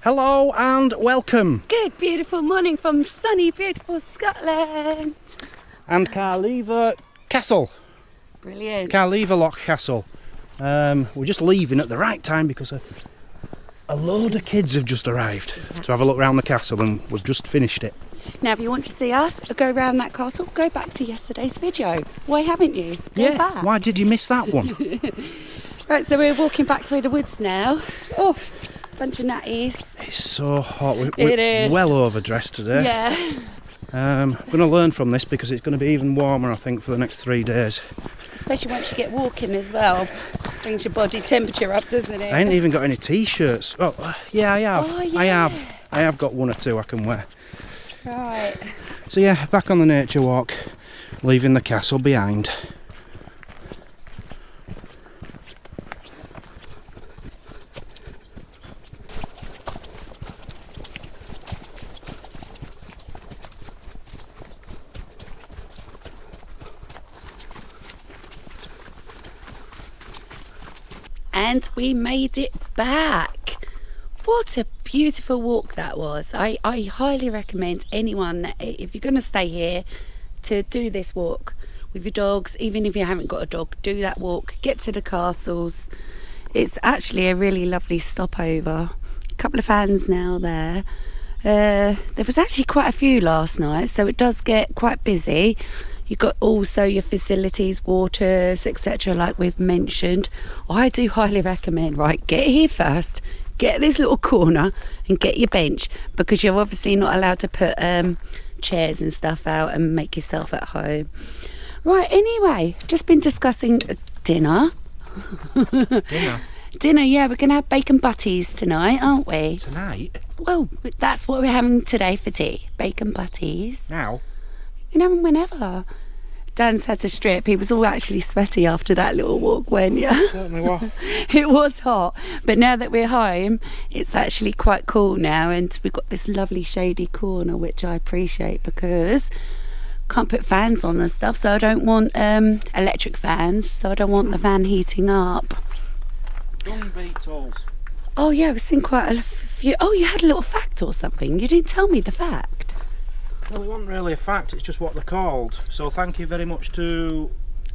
Hello and welcome. Good, beautiful morning from sunny, beautiful Scotland. And Caerlaverock Castle. Brilliant. Caerlaverock Castle. We're just leaving at the right time because a load of kids have just arrived to have a look around the castle, and we've just finished it. Now, if you want to see us go around that castle, go back to yesterday's video. Why haven't you? Go back. Why did you miss that one? Right, so we're walking back through the woods now. Oh, bunch of natties. It's so hot. We're It is. well overdressed today. Yeah. I'm going to learn from this because it's going to be even warmer, I think, for the next 3 days. Especially once you get walking as well. Brings your body temperature up, doesn't it? I ain't even got any t-shirts. Oh, yeah, I have. Oh, yeah. I have got one or two I can wear. Right. So yeah, back on the nature walk, leaving the castle behind. And we made it back. What a beautiful walk that was. I highly recommend anyone, if you're going to stay here, to do this walk with your dogs. Even if you haven't got a dog, do that walk, get to the castles. It's actually a really lovely stopover. A couple of fans now there. There was actually quite a few last night, so it does get quite busy. You've got also your facilities, waters, etc., like we've mentioned. I do highly recommend, right, get here first, get this little corner and get your bench, because you're obviously not allowed to put chairs and stuff out and make yourself at home. Right, anyway, just been discussing dinner. Dinner, yeah, we're going to have bacon butties tonight, aren't we? Tonight? Well, that's what we're having today for tea, bacon butties. Now? You can have them whenever. Dan's had to strip. He was all actually sweaty after that little walk, weren't you? Certainly was. It was hot. But now that we're home, it's actually quite cool now, and we've got this lovely shady corner, which I appreciate, because can't put fans on and stuff, so I don't want electric fans, so I don't want the van heating up. Dung beetles. Oh yeah, we've seen quite a few. Oh, you had a little fact or something. You didn't tell me the fact. Well, it wasn't really a fact, it's just what they're called. So thank you very much to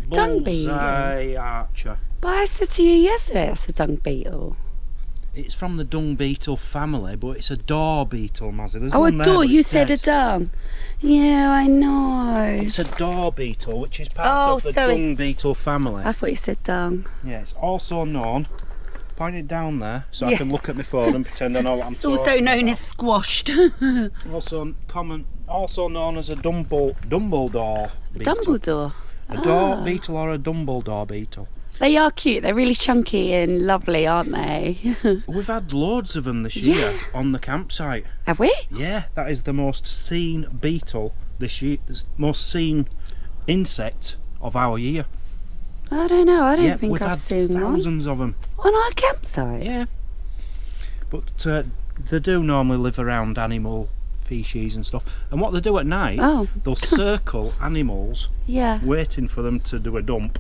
Dung Bullseye Archer. But I said to you yesterday that's a dung beetle. It's from the dung beetle family, but it's a door beetle, Mazzy. There's Oh, a one there, door. but You it's said a dead. dung. Yeah, I know. It's a door beetle, which is part Oh, of the sorry. dung beetle family. I thought you said dung. Yeah, it's also known. Point it down there so I can look at my phone and pretend I know what I'm It's talking also known about. as squashed. Also known as a Dumbledore beetle. Dumbledore. A door beetle or a Dumbledore beetle. They are cute. They're really chunky and lovely, aren't they? We've had loads of them this year on the campsite. Have we? Yeah, that is the most seen beetle this year. The most seen insect of our year. I don't know. I don't Yeah, think we've I've had seen one. thousands of them. On our campsite? Yeah. But they do normally live around animal feces and stuff. And what they do at night, they'll circle animals, Yeah. waiting for them to do a dump.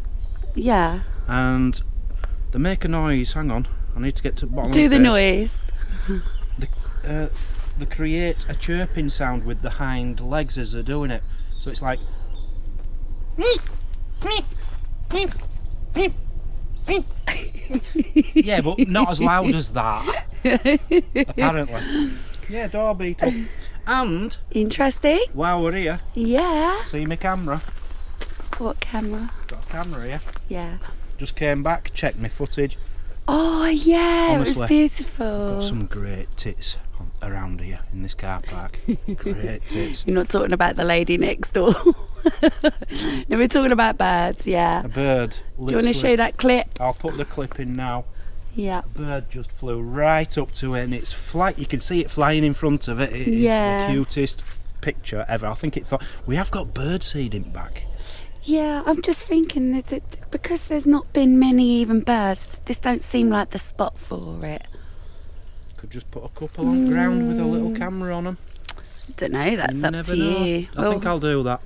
Yeah. And they make a noise. Hang on, I need to get to the bottom Do of the this. noise. They create a chirping sound with the hind legs as they're doing it. So it's like... Yeah, but not as loud as that, apparently. Yeah, door beetle. And Interesting. while we're here, Yeah. see my camera. What camera? Got a camera here. Yeah. Just came back, checked my footage. Oh, yeah. It was Honestly, beautiful. Got some great tits around here in this car park. Great tits. You're not talking about the lady next door. No, we're talking about birds, yeah. A bird. Do you want to show that clip? I'll put the clip in now. Yeah. A bird just flew right up to it, and it's you can see it flying in front of it. It is Yeah. the cutest picture ever. I think it thought we have got bird seeding back. Yeah, I'm just thinking that because there's not been many even birds, this don't seem like the spot for it. Could just put a couple on ground with a little camera on them. Don't know, that's up Never to know. you. I think I'll do that.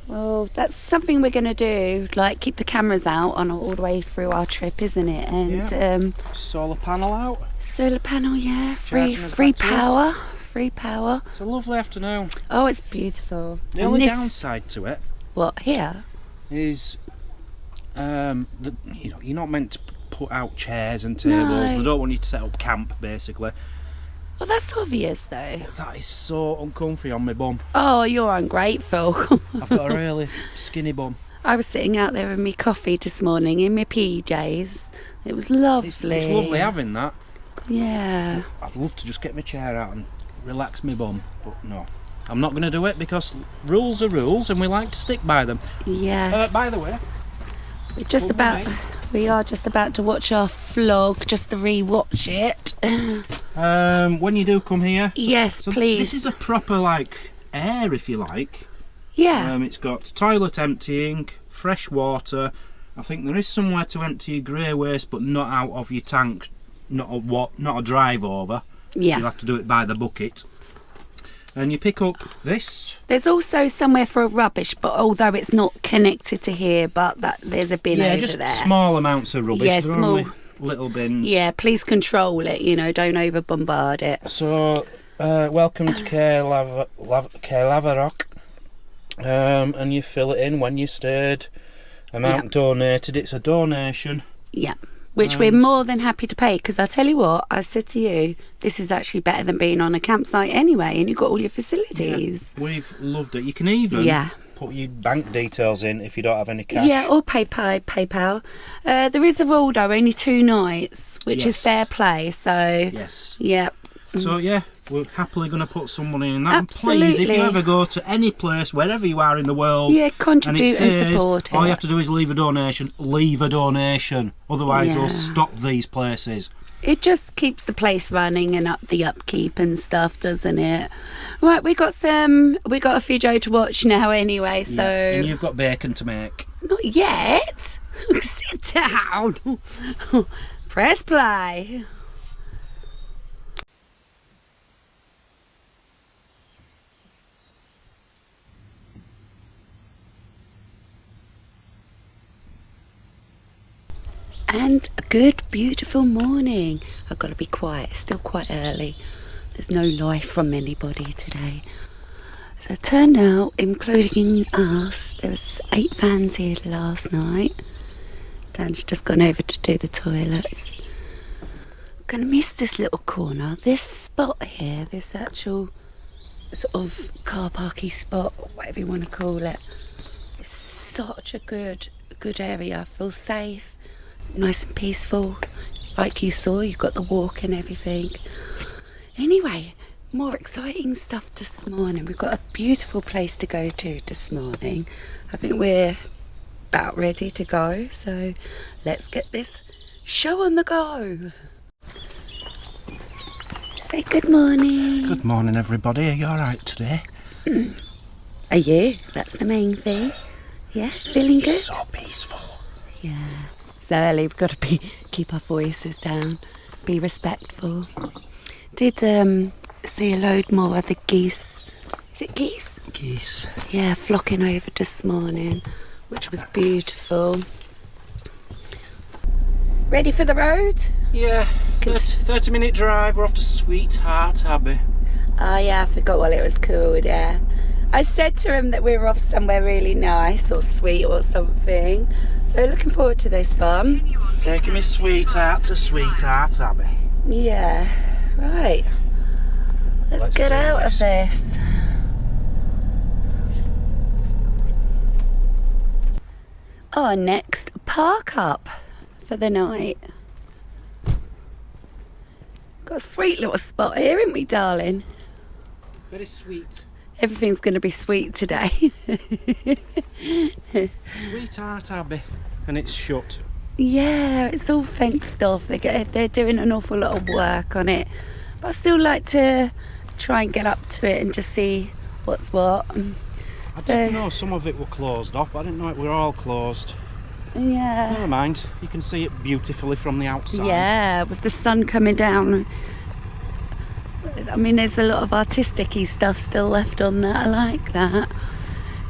Well, that's something we're going to do, like keep the cameras out on all the way through our trip, isn't it? And solar panel out. solar panel, yeah, free Charging power, free power. It's a lovely afternoon. Oh, it's beautiful. The And only this- downside to it What, here? is, you're not meant to put out chairs and tables. No. They don't want you to set up camp, basically. Well, that's obvious though. That is so uncomfy on my bum. Oh, you're ungrateful. I've got a really skinny bum. I was sitting out there with me coffee this morning in my PJs. It was lovely. It's lovely having that. Yeah. I'd love to just get my chair out and relax my bum, but no. I'm not going to do it because rules are rules and we like to stick by them. Yes. By the way, we are just about to watch our vlog, just to re-watch it. when you do come here, Yes, please. This is a proper air, if you like. Yeah. It's got toilet emptying, fresh water. I think there is somewhere to empty your grey waste, but not out of your tank. Not a drive over. Yeah. You'll have to do it by the bucket. And you pick up this. There's also somewhere for rubbish, but although it's not connected to here, but there's a bin over just there. small amounts of rubbish. Yeah, They're small. only little bins. Yeah, please control it. Don't over bombard it. So, welcome to Caerlaverock. And you fill it in when you stayed. Amount donated. It's a donation. Yeah. Which we're more than happy to pay, because I tell you what, I said to you, this is actually better than being on a campsite anyway, and you've got all your facilities. Yeah, we've loved it. You can even put your bank details in if you don't have any cash. Yeah, or PayPal. There is a rule though, only 2 nights, which is fair play. So yes. Yeah. So yeah, we're happily going to put some money in that. Absolutely. And please, if you ever go to any place, wherever you are in the world, contribute and, and support it. all you have to do is leave a donation. Leave a donation. Otherwise, they'll Yeah. stop these places. It just keeps the place running and up the upkeep and stuff, doesn't it? Right, we got a video to watch now anyway, so And you've got bacon to make. not yet. Sit down. Press play. And a good, beautiful morning. I've got to be quiet, it's still quite early. There's no life from anybody today. So it turned out, including us, there was 8 fans here last night. Dan's just gone over to do the toilets. I'm going to miss this little corner. This spot here, this actual sort of car parky spot, whatever you want to call it. It's such a good area. I feel safe. Nice and peaceful. Like you saw, you've got the walk and everything. Anyway, more exciting stuff this morning. We've got a beautiful place to go to this morning. I think we're about ready to go. So let's get this show on the go. Say good morning. Good morning, everybody. Are you all right today? Are you? That's the main thing. Yeah, feeling good? So peaceful. Yeah. It's early, we've got to keep our voices down, be respectful. Did see a load more of the geese. Is it geese? Geese. Yeah, flocking over this morning, which was beautiful. Ready for the road? Yeah, 30-minute drive. We're off to Sweetheart Abbey. Oh yeah, I forgot what it was called, yeah. I said to him that we were off somewhere really nice or sweet or something. So looking forward to this one. Taking me sweetheart to Sweetheart Abbey. Yeah, right. Let's get do out of this. Our next park up for the night. Got a sweet little spot here, haven't we, darling? Very sweet. Everything's going to be sweet today. Sweetheart Abbey. And it's shut. Yeah, it's all fenced off. They're doing an awful lot of work on it. But I still like to try and get up to it and just see what's what. I didn't know some of it were closed off, but I didn't know it were all closed. Yeah. Never mind, you can see it beautifully from the outside. Yeah, with the sun coming down. I mean, there's a lot of artistic-y stuff still left on that. I like that.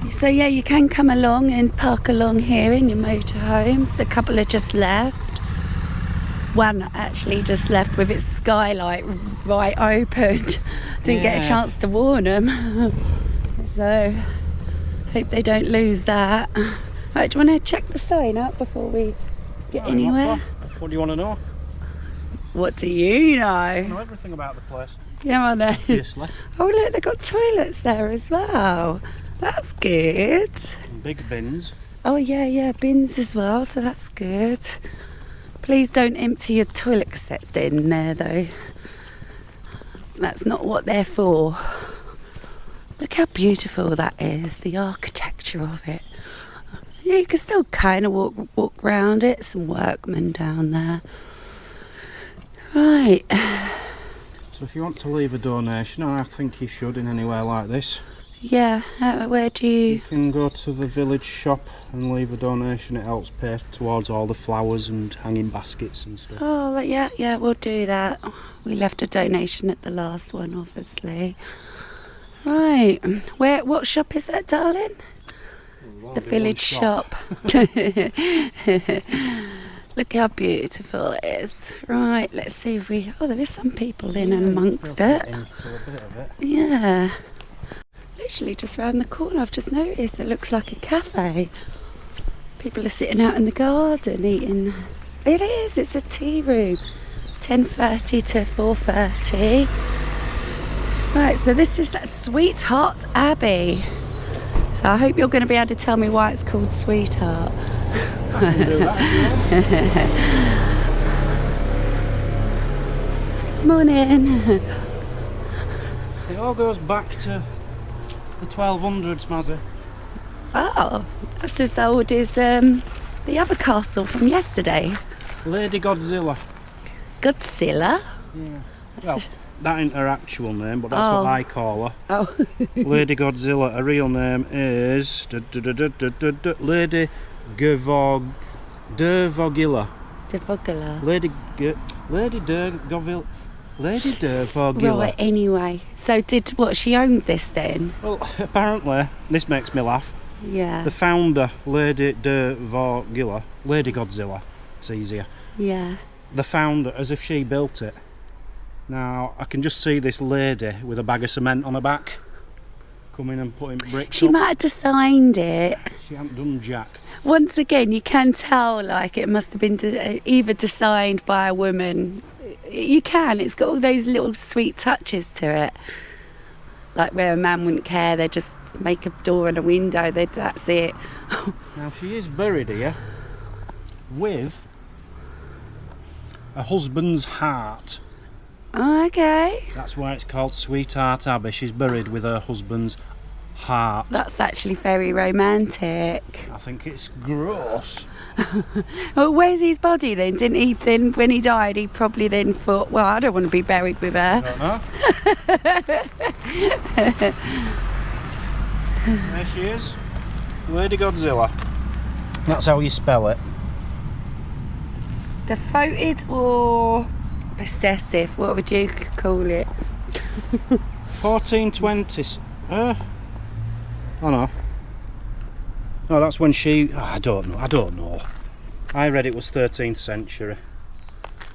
So yeah, you can come along and park along here in your motorhomes. A couple have just left. One actually just left with its skylight right open. Didn't get a chance to warn them. So hope they don't lose that. Right, do you want to check the sign up before we get anywhere? What do you want to know? What do you know? I know everything about the place. Yeah, I know. Obviously. Oh look, they've got toilets there as well. That's good. And big bins. Oh yeah, bins as well, so that's good. Please don't empty your toilet sets in there though. That's not what they're for. Look how beautiful that is, the architecture of it. Yeah, you can still kind of walk around it. Some workmen down there. Right. So if you want to leave a donation, I think you should in anywhere like this. Yeah, where do you... You can go to the village shop and leave a donation. It helps pay towards all the flowers and hanging baskets and stuff. Oh, yeah, we'll do that. We left a donation at the last one, obviously. Right, what shop is that, darling? The village shop. Look how beautiful it is. Right, let's see if we... Oh, there is some people in amongst it. Yeah. Literally just round the corner, I've just noticed it looks like a cafe. People are sitting out in the garden eating. It is, it's a tea room. 10:30 to 4:30. Right, so this is Sweetheart Abbey. So I hope you're going to be able to tell me why it's called Sweetheart. I can do that if you want. Morning. It all goes back to the 1200s, Mazzy. Oh, that's as old as the other castle from yesterday. Lady Godzilla. Godzilla? Yeah. Well, that ain't her actual name, but that's what I call her. Oh. Lady Godzilla. Her real name is Lady Dervogilla. Devogilla. Lady Dervogilla. Right, anyway. So she owned this then? Well, apparently, this makes me laugh. Yeah. The founder, Lady Dervogilla, Lady Godzilla, it's easier. Yeah. The founder, as if she built it. Now, I can just see this lady with a bag of cement on her back, coming and putting bricks She up. might have designed it. She hasn't done jack. Once again, you can tell like it must have been either designed by a woman. You can. It's got all those little sweet touches to it. Like where a man wouldn't care, they just make a door and a window. That's it. Now she is buried here with a husband's heart. Oh, okay. That's why it's called Sweetheart Abbey. She's buried with her husband's heart. That's actually very romantic. I think it's gross. Well, where's his body then? Didn't he then, when he died, he probably then thought, well, I don't want to be buried with her. I don't know. There she is. Lady Godzilla. That's how you spell it. Devoted or possessive? What would you call it? 1420s. Oh no. Oh, that's when she... Oh, I don't know. I read it was 13th century,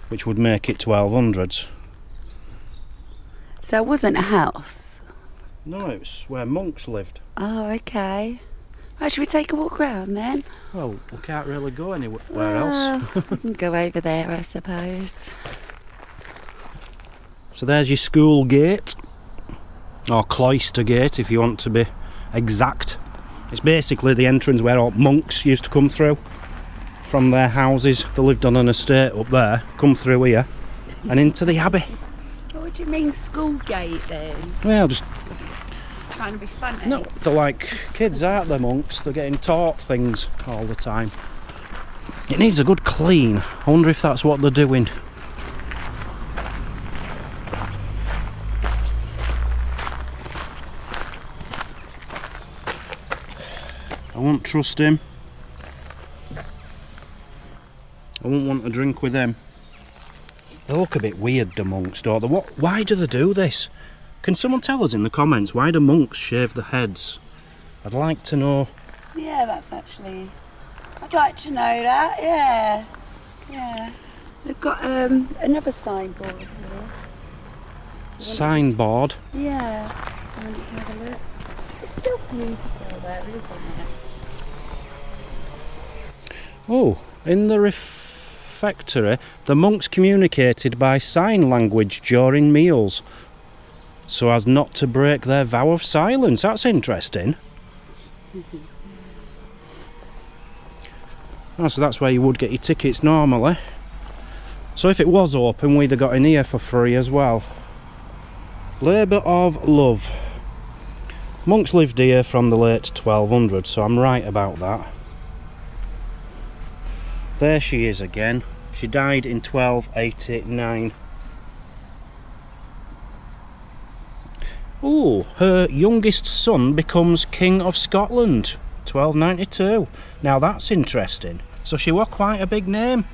which would make it 1200s. So it wasn't a house? No, it was where monks lived. Oh, okay. Right, should we take a walk around then? Well, we can't really go anywhere else. We can go over there, I suppose. So there's your school gate, or cloister gate if you want to be exact. It's basically the entrance where all monks used to come through from their houses. They lived on an estate up there, come through here and into the abbey. What do you mean school gate then? Well, just... Trying to be funny? No, they're like kids, aren't they, monks? They're getting taught things all the time. It needs a good clean. I wonder if that's what they're doing. I won't trust him. I won't want to drink with him. They look a bit weird, the monks, don't they? Why do they do this? Can someone tell us in the comments, why do monks shave their heads? I'd like to know. Yeah, that's actually... I'd like to know that, yeah. Yeah. They've got another signboard here. Signboard? Yeah. Want to have a look? It's still beautiful there, isn't it? Oh, in the refectory, the monks communicated by sign language during meals, so as not to break their vow of silence. That's interesting. Oh, so that's where you would get your tickets normally. So if it was open, we'd have got in here for free as well. Labour of Love. Monks lived here from the late 1200s, so I'm right about that. There she is again. She died in 1289. Oh, her youngest son becomes King of Scotland, 1292. Now that's interesting. So she was quite a big name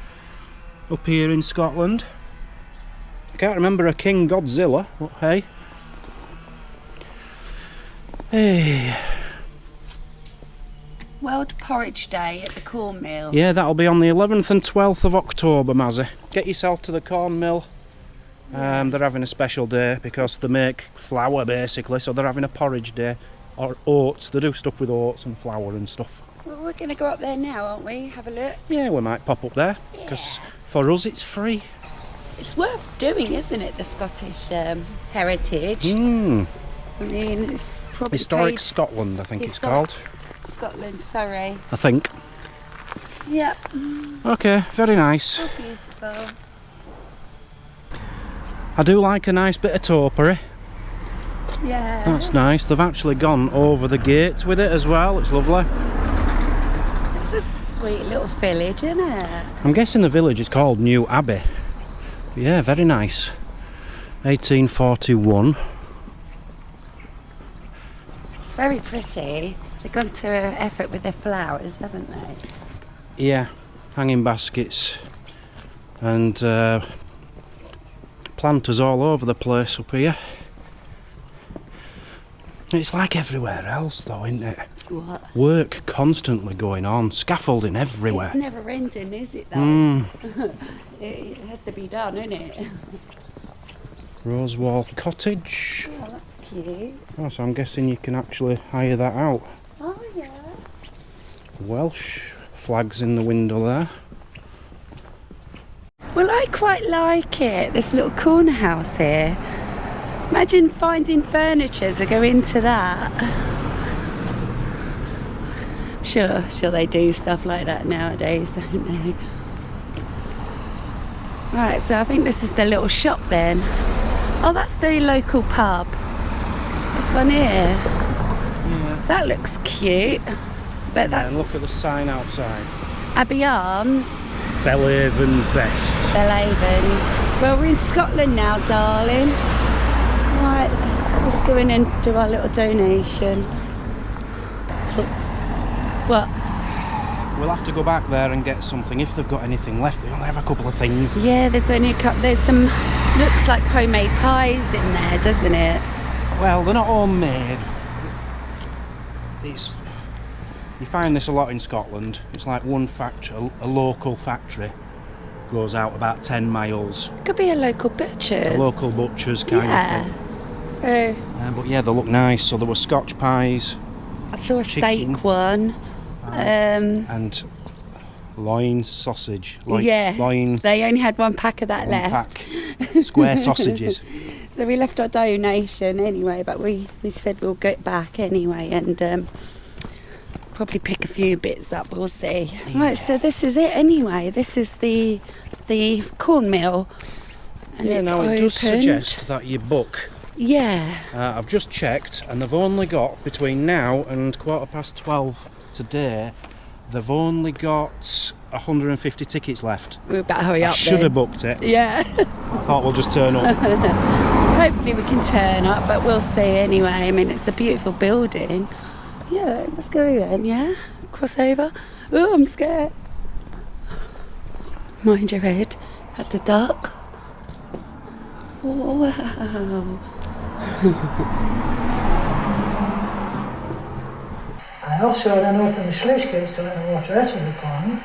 up here in Scotland. I can't remember a King Godzilla, but hey. Hey. World Porridge Day at the Cornmill. Yeah, that'll be on the 11th and 12th of October, Mazzy. Get yourself to the Cornmill. They're having a special day because they make flour basically, so they're having a porridge day. Or oats, they do stuff with oats and flour and stuff. Well, we're going to go up there now, aren't we? Have a look. Yeah, we might pop up there because for us it's free. It's worth doing, isn't it, the Scottish heritage? I mean, it's probably Historic Scotland, I think it's called. Scotland, sorry. I think. Yep. Okay, very nice. So beautiful. I do like a nice bit of topiary. Yeah. That's nice. They've actually gone over the gate with it as well. It's lovely. It's a sweet little village, isn't it? I'm guessing the village is called New Abbey. Yeah, very nice. 1841. It's very pretty. They've gone to an effort with their flowers, haven't they? Yeah, hanging baskets and planters all over the place up here. It's like everywhere else though, isn't it? What? Work constantly going on, scaffolding everywhere. It's never ending, is it though? It has to be done, isn't it? Rosewall Cottage. Oh, that's cute. Oh, so I'm guessing you can actually hire that out. Oh, yeah. Welsh flags in the window there. Well, I quite like it, this little corner house here. Imagine finding furniture to go into that. Sure they do stuff like that nowadays, don't they? Right, so I think this is the little shop then. Oh, that's the local pub. This one here. Yeah. That looks cute. But that's And look at the sign outside. Abbey Arms. Belhaven Best. Belhaven. Well, we're in Scotland now, darling. Right, let's go in and do our little donation. What? We'll have to go back there and get something if they've got anything left. They only have a couple of things. Yeah, there's only a couple. There's some, looks like homemade pies in there, doesn't it? Well, they're not homemade. You find this a lot in Scotland. It's like one factory, a local factory, goes out about 10 miles. It could be a local butcher's. A local butcher's kind of thing. So But yeah, they look nice. So there were Scotch pies. I saw a chicken, steak one. And loin sausage. Loin. They only had one pack of that one left. pack. Square sausages. So we left our donation anyway, but we said we'll get back anyway and probably pick a few bits up, we'll see. Yeah. Right, so this is it anyway. This is the Cornmill. And yeah, it's now it does opened. suggest that you book. Yeah. I've just checked and they've only got, between now and 12:15 today, they've only got 150 tickets left. We better hurry up. I should have booked it. Yeah. I thought we'll just turn up. Hopefully we can turn up, but we'll see anyway. I mean, it's a beautiful building. Yeah, let's go in, yeah? Cross over. Oh, I'm scared. Mind your head. At the duck. Oh, wow. And also then open the sluice gates to let the water out of the pond,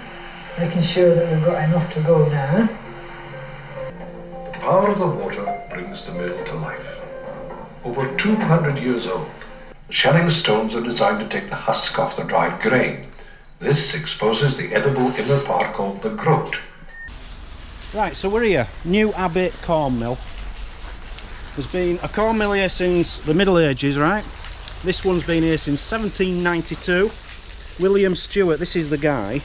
making sure that we've got enough to go now. The power of the water brings the mill to life. Over 200 years old, the shelling stones are designed to take the husk off the dried grain. This exposes the edible inner part called the groat. Right, so we're here, New Abbey Cornmill. There's been a cornmill here since the Middle Ages, right? This one's been here since 1792. William Stewart, this is the guy.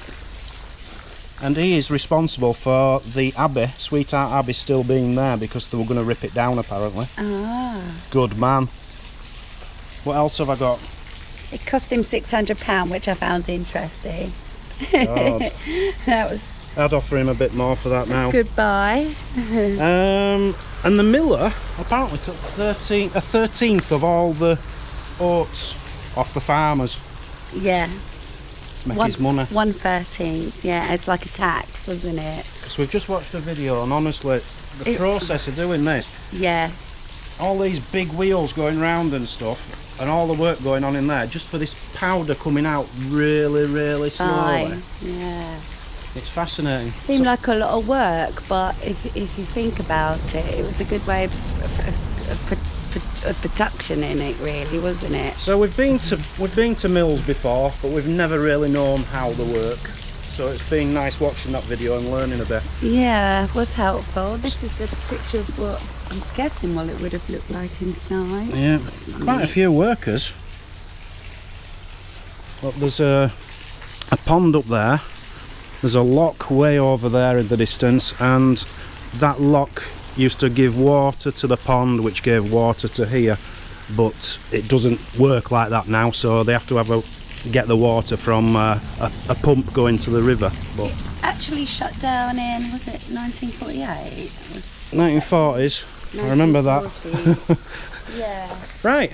And he is responsible for the Abbey, Sweetheart Abbey, still being there because they were going to rip it down apparently. Ah. Good man. What else have I got? It cost him £600, which I found interesting. God. That was... I'd offer him a bit more for that now. Goodbye. And the miller apparently took a 13th of all the oats off the farmers. Yeah. To make his money. 1/13. Yeah, it's like a tax, wasn't it? Because we've just watched a video, and honestly, the process of doing this. Yeah. All these big wheels going round and stuff, and all the work going on in there, just for this powder coming out really, really slowly. Yeah. It's fascinating. Seemed like a lot of work, but if you think about it, it was a good way of production in it, really, wasn't it? So we've been to mills before, but we've never really known how they work. So it's been nice watching that video and learning a bit. Yeah, it was helpful. This is a picture of what I'm guessing what it would have looked like inside. Yeah, quite a few workers. Look, there's a pond up there. There's a lock way over there in the distance, and that lock used to give water to the pond, which gave water to here, but it doesn't work like that now, so they have to get the water from a pump going to the river. But it actually shut down in, was it 1948? 1940s, I remember that. Yeah. Right,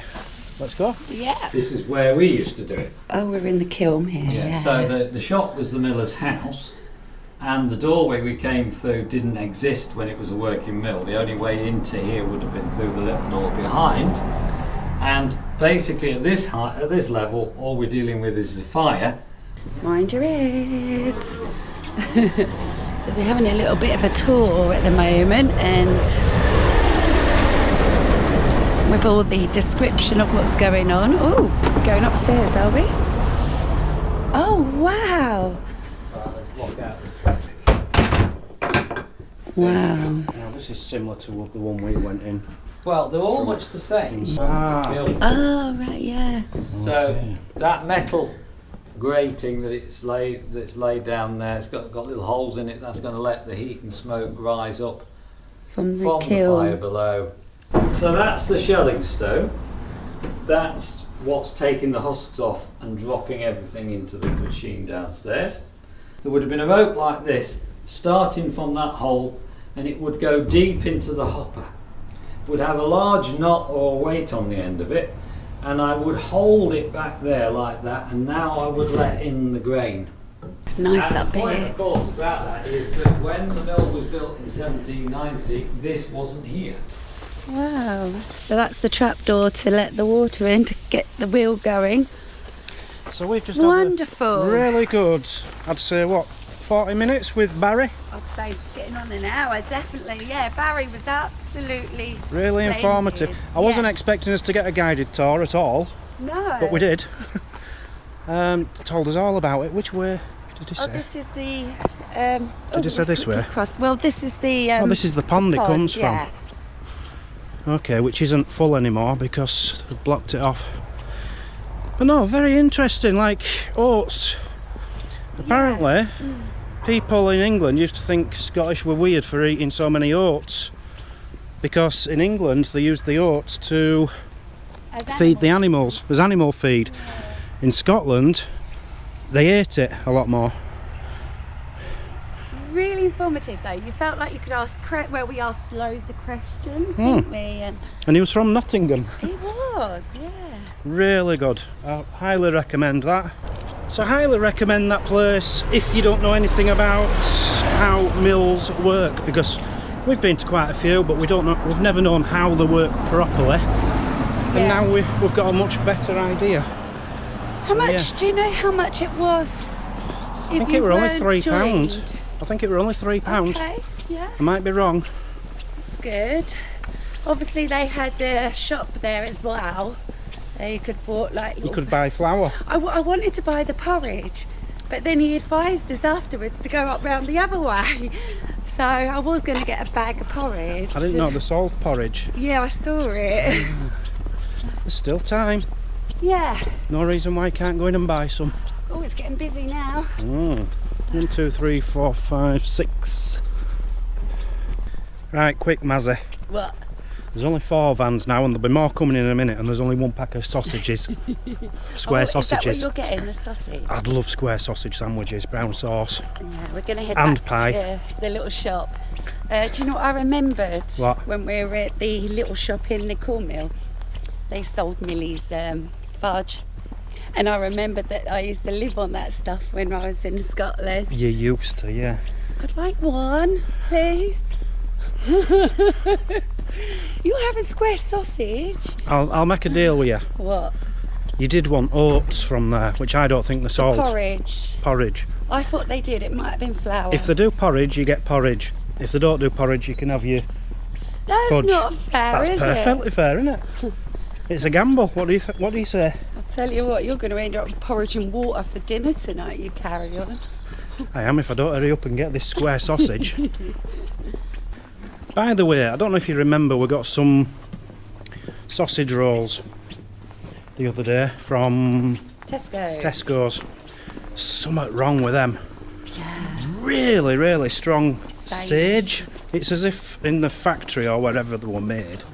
let's go. Yeah. This is where we used to do it. Oh, we're in the kiln here. Yeah. So the shop was the miller's house, and the doorway we came through didn't exist when it was a working mill. The only way into here would have been through the little door behind. And basically at this height, at this level, all we're dealing with is the fire. Mind your heads. So we're having a little bit of a tour at the moment, and with all the description of what's going on. Oh, we're going upstairs, are we? Oh, wow. Wow. Now this is similar to the one we went in. Well, they're all much the same. Oh, right, yeah. So that metal grating that's laid down there, it's got little holes in it. That's going to let the heat and smoke rise up from the fire below. So that's the shelling stone. That's what's taking the husks off and dropping everything into the machine downstairs. There would have been a rope like this starting from that hole, and it would go deep into the hopper. It would have a large knot or weight on the end of it, and I would hold it back there like that, and now I would let in the grain. Nice and up the point, here. of course, about that is that when the mill was built in 1790, this wasn't here. Wow. So that's the trapdoor to let the water in to get the wheel going. So we've just wonderful. Had a really good, I'd say, what, 40 minutes with Barry? I'd say getting on an hour, definitely. Yeah, Barry was absolutely really splendid. Informative. I wasn't expecting us to get a guided tour at all. No. But we did. Told us all about it. Which way did he say? Oh, this is the... did you say this way? Across. Well, this is the... this is the pond it comes yeah. from. Okay, which isn't full anymore because they've blocked it off. But no, very interesting, like oats. Apparently, people in England used to think Scottish were weird for eating so many oats, because in England they used the oats to feed the animals. There's animal feed. In Scotland, they ate it a lot more. Really informative though. You felt like you could ask, we asked loads of questions, didn't we? And he was from Nottingham. He was, yeah. Really good. I highly recommend that. So I highly recommend that place if you don't know anything about how mills work, because we've been to quite a few, but we've never known how they work properly. And now we've got a much better idea. How much? Do you know how much it was? I think it were only £3. I think it were only £3. Okay, yeah. I might be wrong. That's good. Obviously, they had a shop there as well. You could bought like. You could buy flour. I wanted to buy the porridge, but then he advised us afterwards to go up round the other way. So I was going to get a bag of porridge. I didn't know they sold porridge. Yeah, I saw it. There's still time. Yeah. No reason why you can't go in and buy some. Oh, it's getting busy now. 1, 2, 3, 4, 5, 6. Right, quick, Mazzy. What? There's only 4 vans now, and there'll be more coming in a minute. And there's only 1 pack of sausages, square sausages. Is that what you're getting, the sausage? I'd love square sausage sandwiches, brown sauce. Yeah, we're going to head And back pie. to the little shop. Do you know what I remembered? What? When we were at the little shop in the Cornmill, they sold Millie's fudge. And I remembered that I used to live on that stuff when I was in Scotland. You used to, yeah. I'd like one, please. You're having square sausage? I'll make a deal with you. What? You did want oats from there, which I don't think they sold. Porridge. Porridge. I thought they did. It might have been flour. If they do porridge, you get porridge. If they don't do porridge, you can have your That's fudge. not fair, That's is perfectly fair, isn't it? It's a gamble. What do you say? I'll tell you what, you're going to end up with porridge and water for dinner tonight, you carry on. I am, if I don't hurry up and get this square sausage. By the way, I don't know if you remember, we got some sausage rolls the other day from Tesco's. Something wrong with them. Yeah. Really, really strong sage. It's as if in the factory or wherever they were made,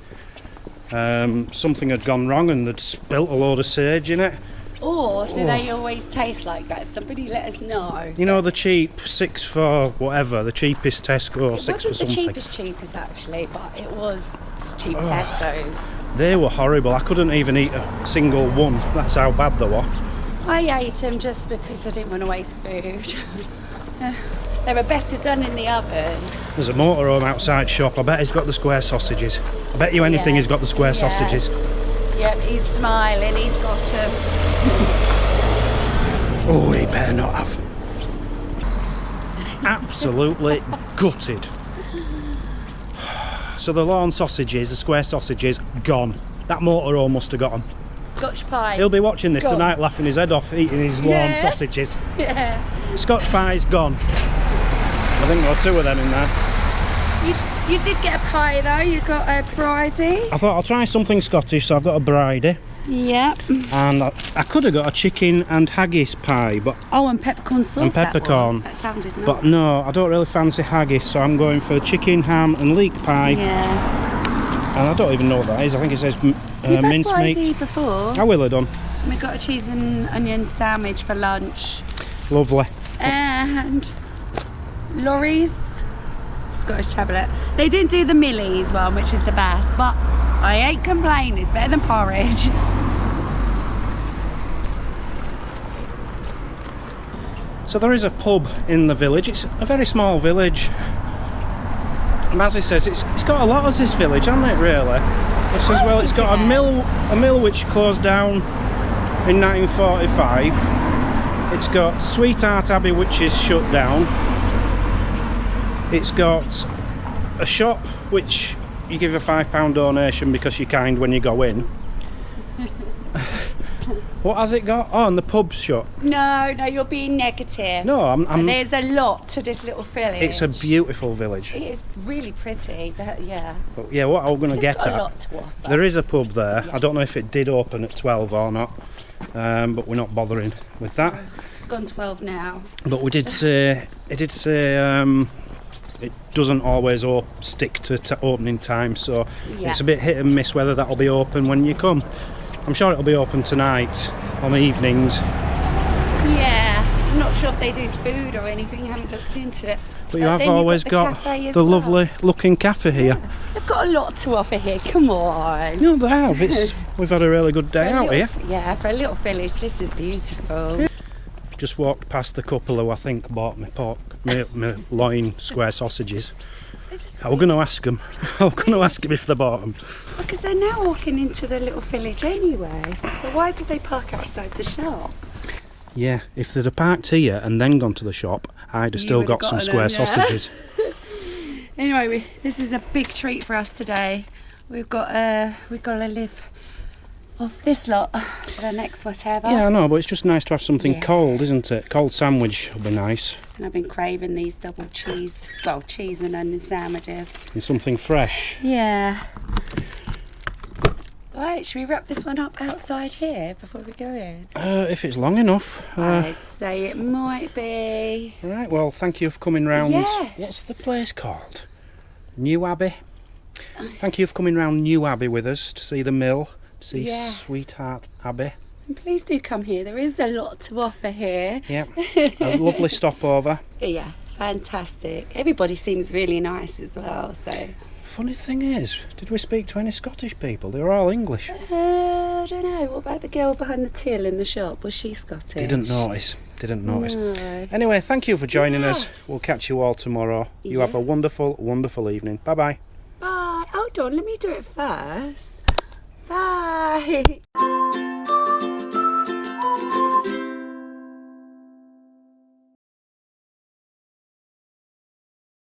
something had gone wrong and they'd spilt a load of sage in it. Or do they always taste like that? Somebody let us know. You know, the cheap 6 for whatever, the cheapest Tesco, 6 for It something. wasn't the cheapest actually, but it was cheap Tesco's. They were horrible. I couldn't even eat a single one. That's how bad they were. I ate them just because I didn't want to waste food. They were better done in the oven. There's a motorhome outside shop. I bet he's got the square sausages. I bet you anything he's got the square sausages. Yep, he's smiling, he's got them. Oh, he better not have. Absolutely gutted. So the lawn sausages, the square sausages, gone. That motorhome must have got them. Scotch pie. He'll be watching this Gone. tonight, laughing his head off, eating his lawn sausages. Yeah. Scotch pie's gone. I think there were 2 of them in there. You did get a pie though, you got a bridie. I thought I'll try something Scottish, so I've got a bridie. Yep. And I could have got a chicken and haggis pie, but Oh, and peppercorn sauce. And peppercorn. That sounded nice. but no, I don't really fancy haggis, so I'm going for chicken, ham and leek pie. Yeah. And I don't even know what that is. I think it says You've had minced bridie meat. before. I will have done. We got a cheese and onion sandwich for lunch. Lovely. And Laurie's Scottish Traveller. They didn't do the Millie's one, which is the best, but I ain't complaining. It's better than porridge. So there is a pub in the village. It's a very small village. Mazzy says it's got a lot of this village, hasn't it, really? It says, well, it's got a mill which closed down in 1945. It's got Sweetheart Abbey, which is shut down. It's got a shop which you give a £5 donation because you're kind when you go in. What has it got? Oh, and the pub's shut. No, you're being negative. No, I'm There's a lot to this little village. It's a beautiful village. It is really pretty. Yeah. But yeah, what I'm going to get It's got a at, lot to offer. there is a pub there. I Yes. don't know if it did open at 12 or not, but we're not bothering with that. It's gone 12 now. But it did say it doesn't always stick to opening time, so Yeah. it's a bit hit and miss whether that'll be open when you come. I'm sure it'll be open tonight on the evenings. Yeah. I'm not sure if they do food or anything. I haven't looked into it. But you have then you've always the got cafe as the well. lovely looking cafe here. They've got a lot to offer here. Come on. No, they have. We've had a really good day For a out here. Yeah, for a little village, this is beautiful. Just walked past the couple who I think bought my loin square sausages. I was going to ask them. I was going to ask them if they bought them. Because they're now walking into the little village anyway. So why did they park outside the shop? Yeah, if they'd have parked here and then gone to the shop, I'd have You still would have got some gotten square them, yeah. sausages. Anyway, this is a big treat for us today. We've got to live off this lot for the next whatever. Yeah, I know, but it's just nice to have something Yeah. cold, isn't it? Cold sandwich would be nice. And I've been craving these double cheese, well, cheese and onion sandwiches. And something fresh. Yeah. Right, should we wrap this one up outside here before we go in? If it's long enough. I'd say it might be. Right, well, thank you for coming round. Yes. What's the place called? New Abbey. Thank you for coming round New Abbey with us to see the mill, to see Yeah. Sweetheart Abbey. And please do come here. There is a lot to offer here. Yeah, a lovely stopover. Yeah, fantastic. Everybody seems really nice as well, so... Funny thing is, did we speak to any Scottish people? They were all English. I don't know. What about the girl behind the till in the shop? Was she Scottish? Didn't notice. No. Anyway, thank you for joining us. Yes. We'll catch you all tomorrow. You have Yeah. a wonderful, wonderful evening. Bye-bye. Bye. Hold on, let me do it first. Bye.